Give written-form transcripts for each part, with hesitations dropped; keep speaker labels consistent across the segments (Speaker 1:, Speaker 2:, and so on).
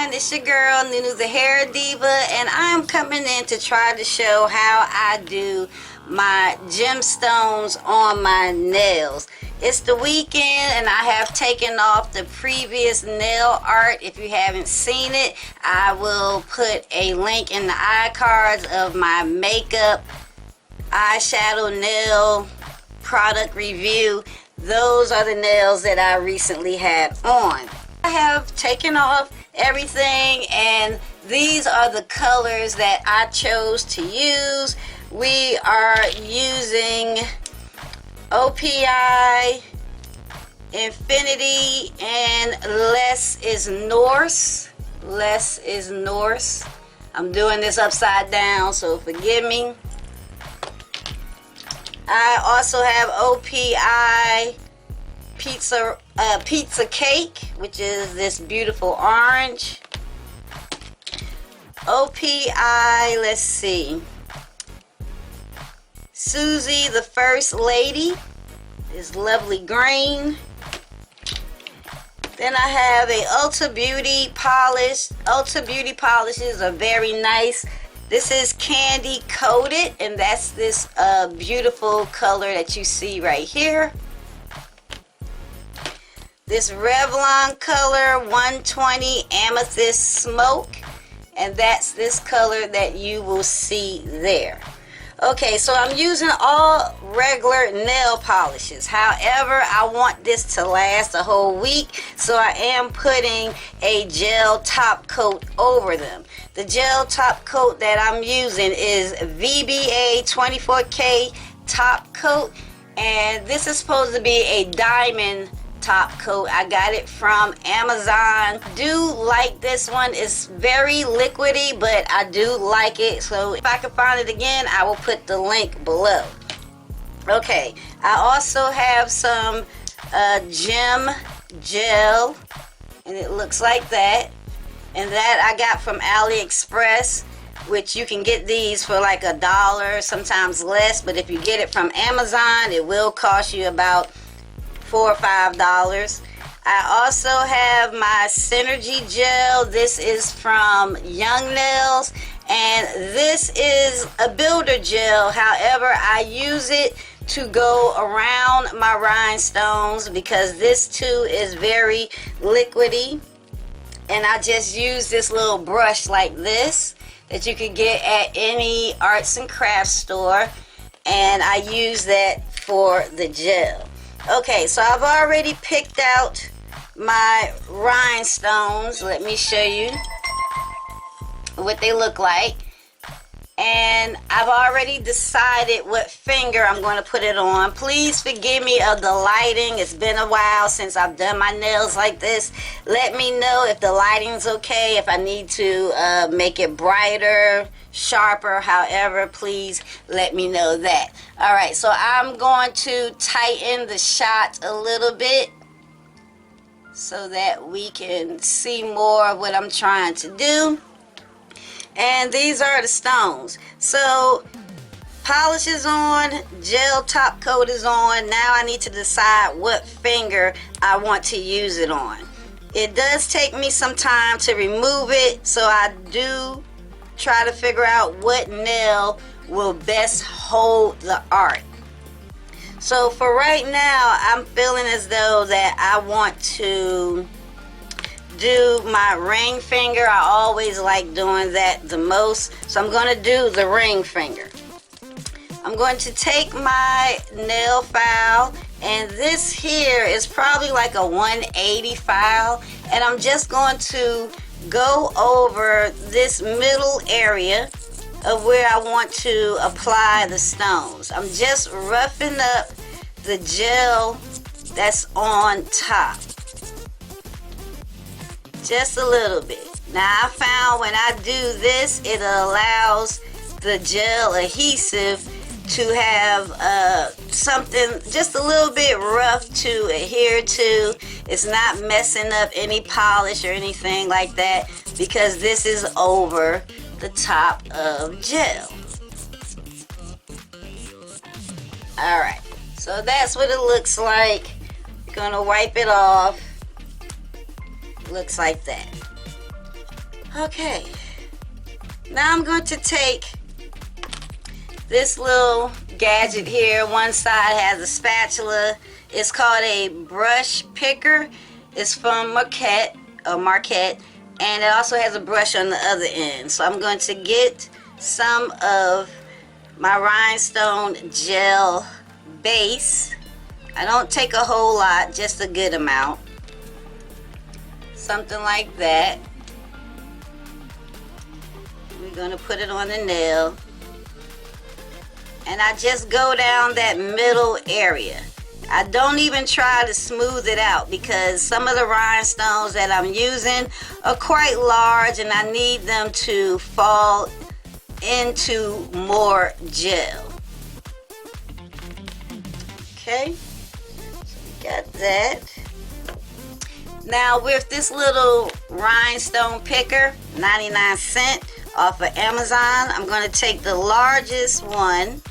Speaker 1: everyone, it's your girl NueNew The Hair Diva, and I'm coming in to try to show how I do my gemstones on my nails. It's the weekend and I have taken off the previous nail art. If you haven't seen it, I will put a link in the iCards of my makeup, eyeshadow, nail product review. Those are the nails that I recently had on. I have taken off everything, and these are the colors that I chose to use. We are using OPI, Infinity, and Less is Norse. Less is Norse. I'm doing this upside down, so forgive me. I also have OPI pizza cake, which is this beautiful orange. OPI, let's see, Susie the First Lady is lovely green. Then I have a Ulta Beauty polish. Ulta Beauty polishes are very nice. This is candy coated, and that's this beautiful color that you see right here. This Revlon color 120 Amethyst Smoke, and that's this color that you will see there. Okay, so I'm using all regular nail polishes. However, I want this to last a whole week, so I am putting a gel top coat over them. The gel top coat that I'm using is VBA 24K top coat, and this is supposed to be a diamond top coat. I got it from Amazon. Do like this one. It's very liquidy, but I do like it. So if I can find it again, I will put the link below. Okay, I also have some gem gel, and it looks like that. And that I got from AliExpress, which you can get these for like $1, sometimes less. But if you get it from Amazon, it will cost you about $4 or $5. I also have my Synergy gel. This is from Young Nails, and this is a builder gel. However, I use it to go around my rhinestones because this too is very liquidy, and I just use this little brush like this that you can get at any arts and crafts store, and I use that for the gel. Okay, so I've already picked out my rhinestones. Let me show you what they look like. And I've already decided what finger I'm going to put it on. Please forgive me of the lighting. It's been a while since I've done my nails like this. Let me know if the lighting's okay, if I need to make it brighter, sharper, however, please let me know that. Alright, so I'm going to tighten the shot a little bit so that we can see more of what I'm trying to do. And these are the stones. So polish is on, gel top coat is on. Now I need to decide what finger I want to use it on. It does take me some time to remove it, so I do try to figure out what nail will best hold the art. So for right now, I'm feeling as though that I want to do my ring finger. I always like doing that the most, so I'm going to do the ring finger. I'm going to take my nail file, and this here is probably like a 180 file, and I'm just going to go over this middle area of where I want to apply the stones. I'm just roughing up the gel that's on top, just a little bit. Now I found when I do this, it allows the gel adhesive to have something just a little bit rough to adhere to. It's not messing up any polish or anything like that because this is over the top of gel. Alright, so that's what it looks like. Gonna wipe it off. Looks like that. Okay, now I'm going to take this little gadget here. One side has a spatula. It's called a brush picker. It's from Marquette, and it also has a brush on the other end. So I'm going to get some of my Rhinestone Gel base. I don't take a whole lot, just a good amount. Something like that. We're going to put it on the nail. And I just go down that middle area. I don't even try to smooth it out because some of the rhinestones that I'm using are quite large and I need them to fall into more gel. Okay, so we got that. Now with this little rhinestone picker, 99 cents off of Amazon, I'm going to take the largest one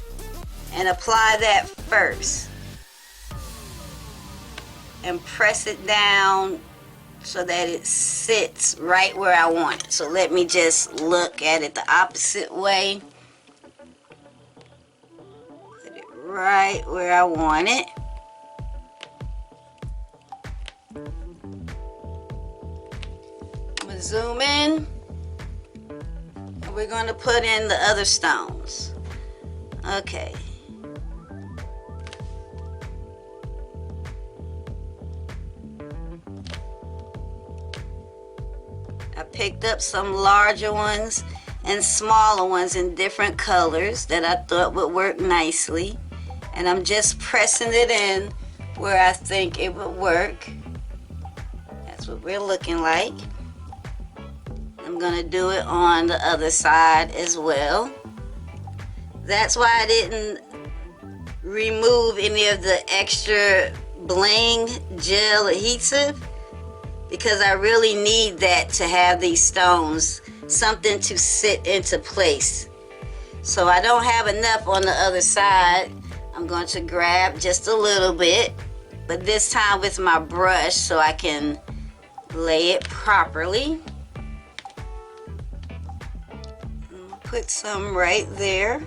Speaker 1: and apply that first. And press it down so that it sits right where I want it. So let me just look at it the opposite way. Put it right where I want it. I'm going to zoom in. And we're going to put in the other stones. Okay. I picked up some larger ones and smaller ones in different colors that I thought would work nicely. And I'm just pressing it in where I think it would work. That's what we're looking like. I'm going to do it on the other side as well. That's why I didn't remove any of the extra bling gel adhesive, because I really need that to have these stones, something to sit into place. So I don't have enough on the other side. I'm going to grab just a little bit, but this time with my brush so I can lay it properly. Put some right there.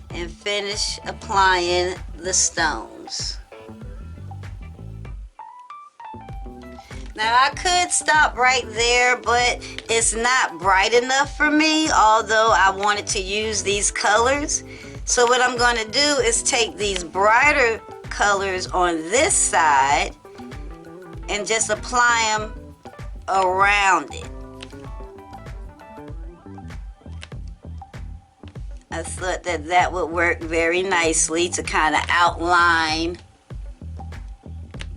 Speaker 1: And finish applying the stones. Now I could stop right there, but it's not bright enough for me, although I wanted to use these colors. So what I'm going to do is take these brighter colors on this side and just apply them around it. I thought that that would work very nicely to kind of outline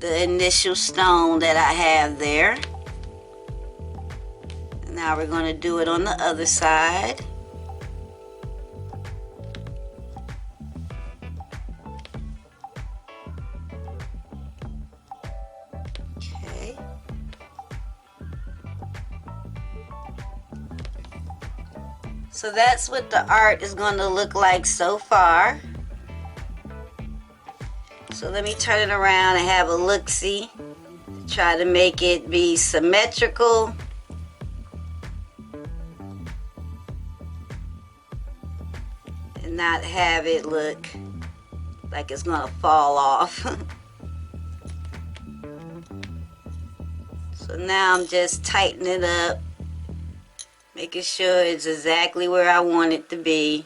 Speaker 1: the initial stone that I have there. Now we're going to do it on the other side. Okay. So that's what the art is going to look like so far. So let me turn it around and have a look-see. Try to make it be symmetrical. And not have it look like it's going to fall off. So now I'm just tightening it up, making sure it's exactly where I want it to be.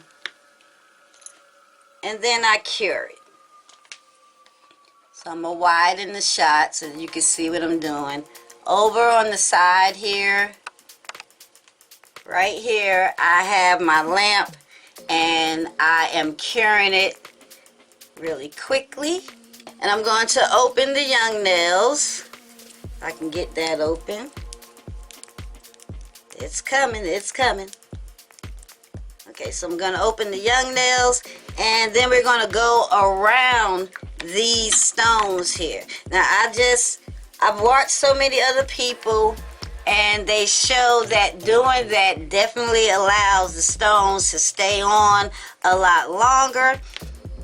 Speaker 1: And then I cure it. So I'm going to widen the shot so that you can see what I'm doing. Over on the side here, right here, I have my lamp and I am curing it really quickly. And I'm going to open the young nails. If I can get that open. It's coming, it's coming. Okay, so I'm going to open the young nails and then we're going to go around these stones here. Now I've watched so many other people and they show that doing that definitely allows the stones to stay on a lot longer.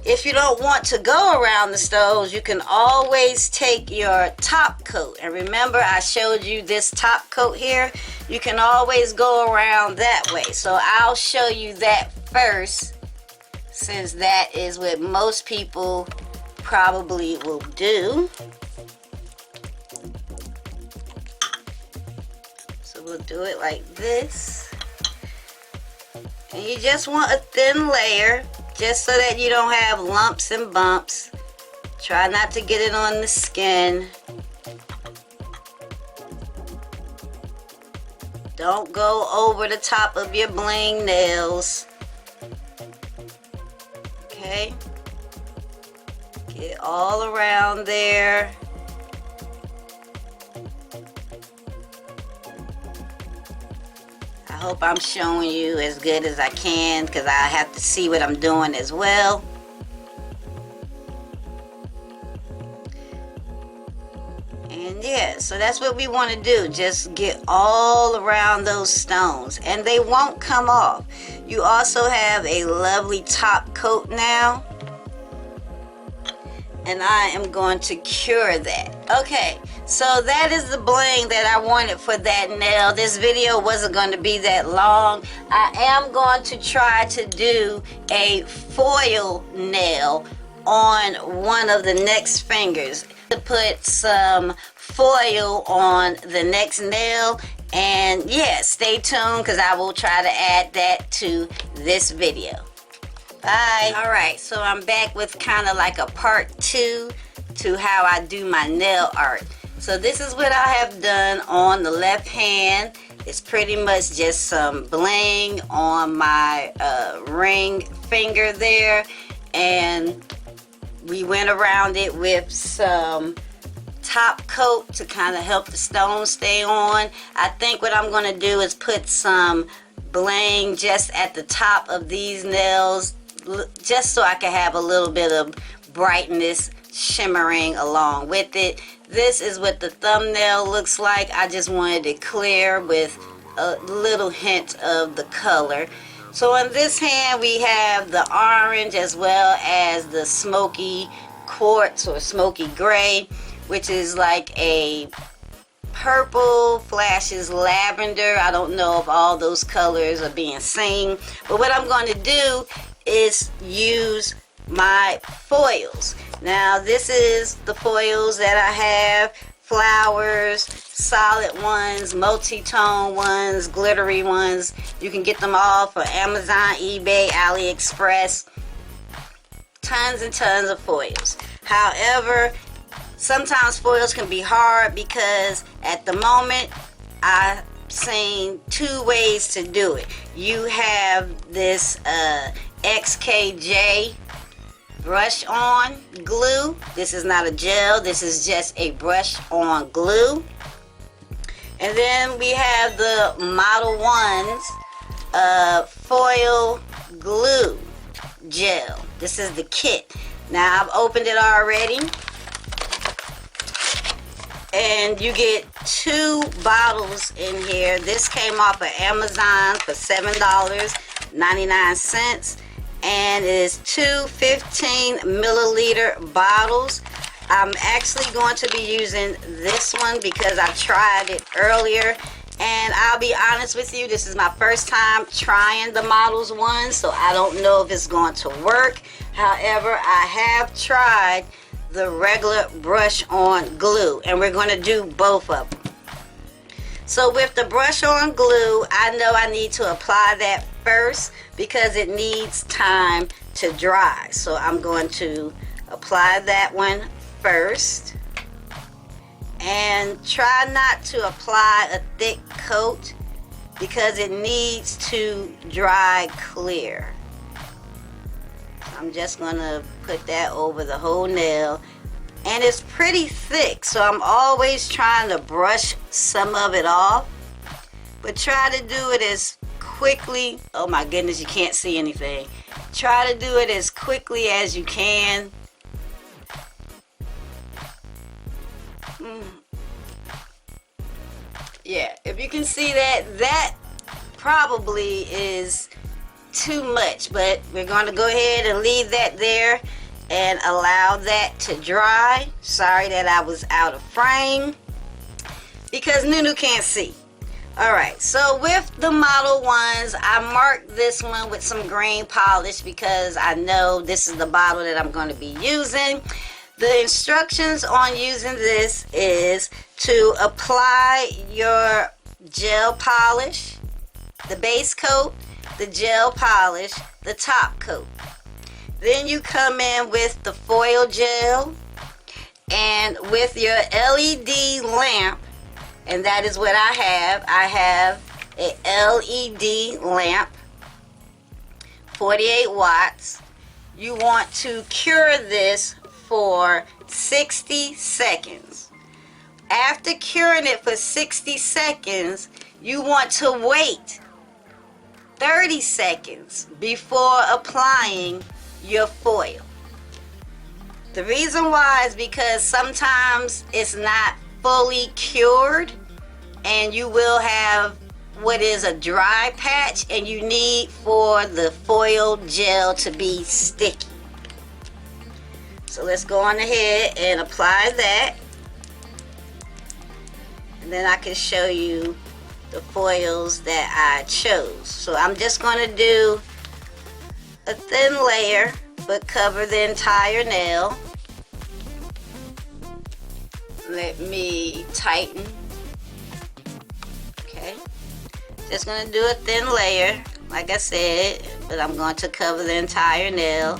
Speaker 1: if you don't want to go around the stones, you can always take your top coat. And remember, I showed you this top coat here. You can always go around that way. So I'll show you that first, since that is what most people probably will do. So we'll do it like this. And you just want a thin layer, just so that you don't have lumps and bumps. Try not to get it on the skin. Don't go over the top of your bling nails. Okay? Get it all around there. I hope I'm showing you as good as I can, because I have to see what I'm doing as well. And yeah, so that's what we want to do. Just get all around those stones, and they won't come off. You also have a lovely top coat now, and I am going to cure that. Okay, so that is the bling that I wanted for that nail. This video wasn't going to be that long. I am going to try to do a foil nail on one of the next fingers, to put some foil on the next nail. And yeah, stay tuned, because I will try to add that to this video. Bye. Alright, so I'm back with kind of like a part 2 to how I do my nail art. So this is what I have done on the left hand. It's pretty much just some bling on my ring finger there, and we went around it with some top coat to kind of help the stone stay on. I think what I'm going to do is put some bling just at the top of these nails, just so I can have a little bit of brightness shimmering along with it. This is what the thumbnail looks like. I just wanted it clear with a little hint of the color. So on this hand we have the orange as well as the smoky quartz or smoky gray, which is like a purple flashes lavender. I don't know if all those colors are being seen, but what I'm going to do is use my foils. Now this is the foils that I have: flowers, solid ones, multi-tone ones, glittery ones. You can get them all from Amazon, eBay, AliExpress. Tons and tons of foils. However, sometimes foils can be hard, because at the moment I've seen 2 ways to do it. You have this XKJ brush on glue. This is not a gel, this is just a brush on glue. And then we have the Modelones foil glue gel. This is the kit. Now I've opened it already, and you get 2 bottles in here. This came off of Amazon for $7.99, and it is 2 15 milliliter bottles. I'm actually going to be using this one because I tried it earlier, and I'll be honest with you, this is my first time trying the Models one, so I don't know if it's going to work. However, I have tried the regular brush on glue, and we're going to do both of them. So with the brush on glue, I know I need to apply that first because it needs time to dry. So I'm going to apply that one first, and try not to apply a thick coat because it needs to dry clear. I'm just going to put that over the whole nail, and it's pretty thick, so I'm always trying to brush some of it off, but try to do it as quickly. Oh my goodness, you can't see anything. Try to do it as quickly as you can. Yeah, if you can see that, that probably is too much, but we're going to go ahead and leave that there. and allow that to dry. Sorry that I was out of frame because NueNew can't see. Alright, so with the model ones, I marked this one with some green polish because I know this is the bottle that I'm going to be using. The instructions on using this is to apply your gel polish, the base coat, the gel polish, the top coat. Then you come in with the foil gel and with your LED lamp, and that is what I have. I have a LED lamp, 48 watts. You want to cure this for 60 seconds. After curing it for 60 seconds, you want to wait 30 seconds before applying your foil. The reason why is because sometimes it's not fully cured and you will have what is a dry patch, and you need for the foil gel to be sticky. So let's go on ahead and apply that, and then I can show you the foils that I chose. So I'm just going to do a thin layer but cover the entire nail. Let me tighten. Okay, just going to do a thin layer like I said, but I'm going to cover the entire nail,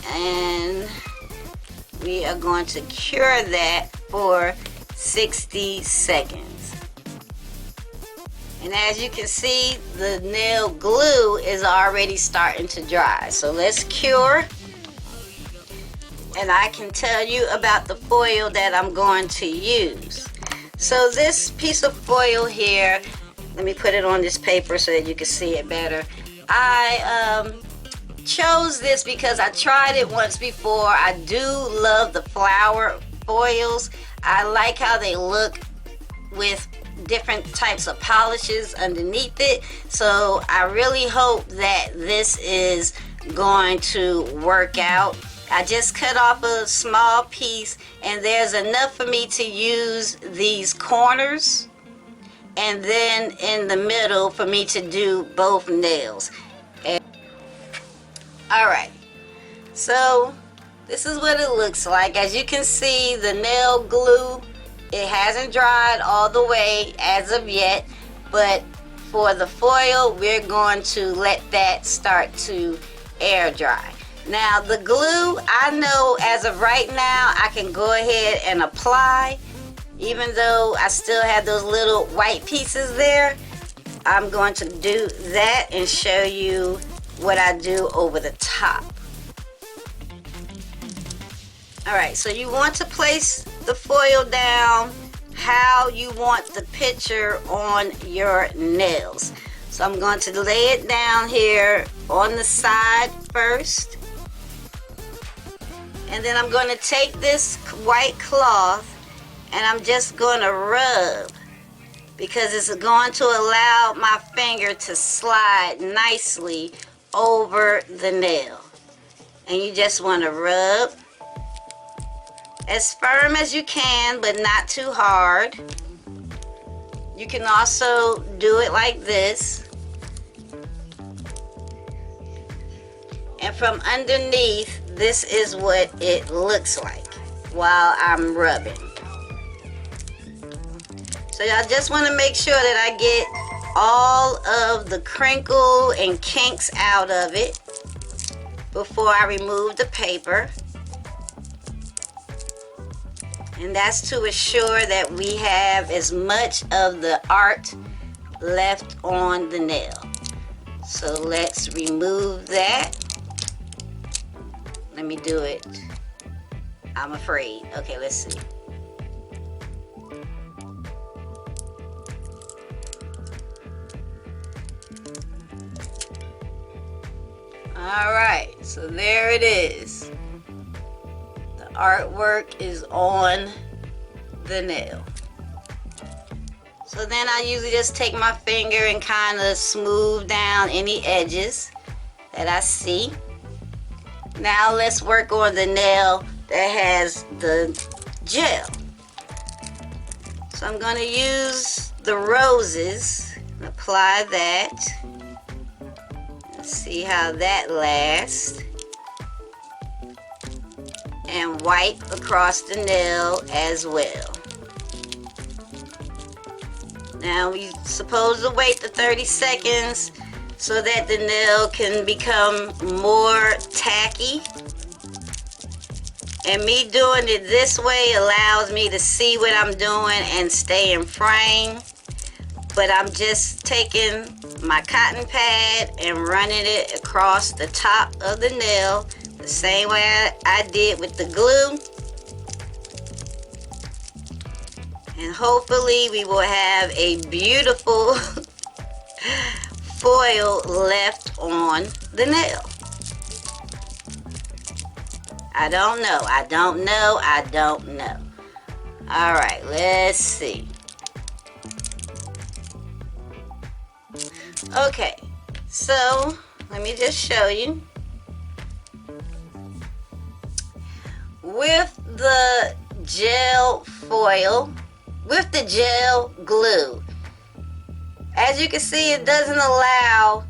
Speaker 1: and we are going to cure that for 60 seconds. And as you can see, the nail glue is already starting to dry. So let's cure. And I can tell you about the foil that I'm going to use. So this piece of foil here, let me put it on this paper so that you can see it better. I chose this because I tried it once before. I do love the flower foils. I like how they look with different types of polishes underneath it. So I really hope that this is going to work out. I just cut off a small piece, and there's enough for me to use these corners, and then in the middle for me to do both nails. Alright, so this is what it looks like. As you can see, the nail glue, it hasn't dried all the way as of yet, but for the foil, we're going to let that start to air dry. Now the glue, I know as of right now, I can go ahead and apply. Even though I still have those little white pieces there, I'm going to do that and show you what I do over the top. Alright, so you want to place the foil down how you want the picture on your nails. So I'm going to lay it down here on the side first. And then I'm going to take this white cloth and I'm just going to rub, because it's going to allow my finger to slide nicely over the nail. And you just want to rub as firm as you can, but not too hard. You can also do it like this. And from underneath, this is what it looks like while I'm rubbing. So y'all just want to make sure that I get all of the crinkle and kinks out of it before I remove the paper. And that's to assure that we have as much of the art left on the nail. So let's remove that. Let me do it. I'm afraid. Okay, let's see. Alright, so there it is. The artwork is on the nail. So then I usually just take my finger and kind of smooth down any edges that I see. Now let's work on the nail that has the gel. So I'm going to use the roses and apply that. Let's see how that lasts. And wipe across the nail as well. Now we're supposed to wait the 30 seconds so that the nail can become more tacky. And me doing it this way allows me to see what I'm doing and stay in frame. But I'm just taking my cotton pad and running it across the top of the nail the same way I did with the glue. And hopefully we will have a beautiful foil left on the nail. I don't know. Alright, let's see. Okay, so let me just show you. With the gel foil, with the gel glue, as you can see, it doesn't allow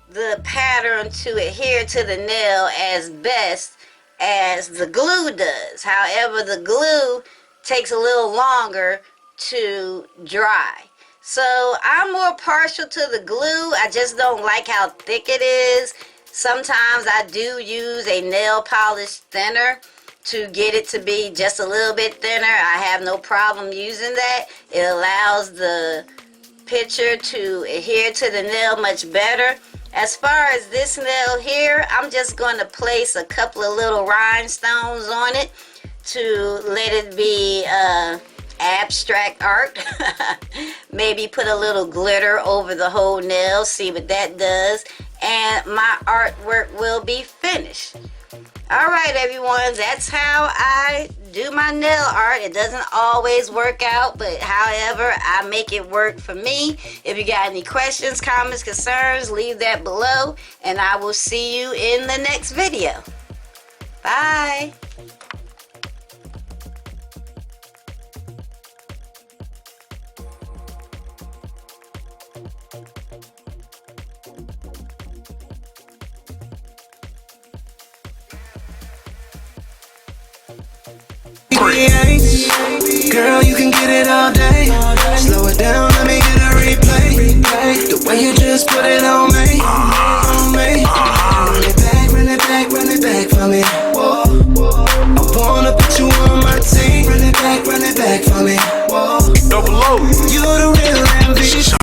Speaker 1: the pattern to adhere to the nail as best as the glue does. However, the glue takes a little longer to dry. So I'm more partial to the glue. I just don't like how thick it is. Sometimes I do use a nail polish thinner to get it to be just a little bit thinner. I have no problem using that. It allows the picture to adhere to the nail much better. As far as this nail here, I'm just going to place a couple of little rhinestones on it to let it be abstract art. Maybe put a little glitter over the whole nail, see what that does, and my artwork will be finished. Alright everyone, that's how I do my nail art. It doesn't always work out, but however, I make it work for me. If you got any questions, comments, concerns, leave that below, and I will see you in the next video. Bye!
Speaker 2: Girl, you can get it all day. Slow it down, let me get a replay. The way you just put it on me, on me. Run it back for me. Whoa. I wanna put you on my team. Run it back for me. Whoa. Double O. You're the real MVP.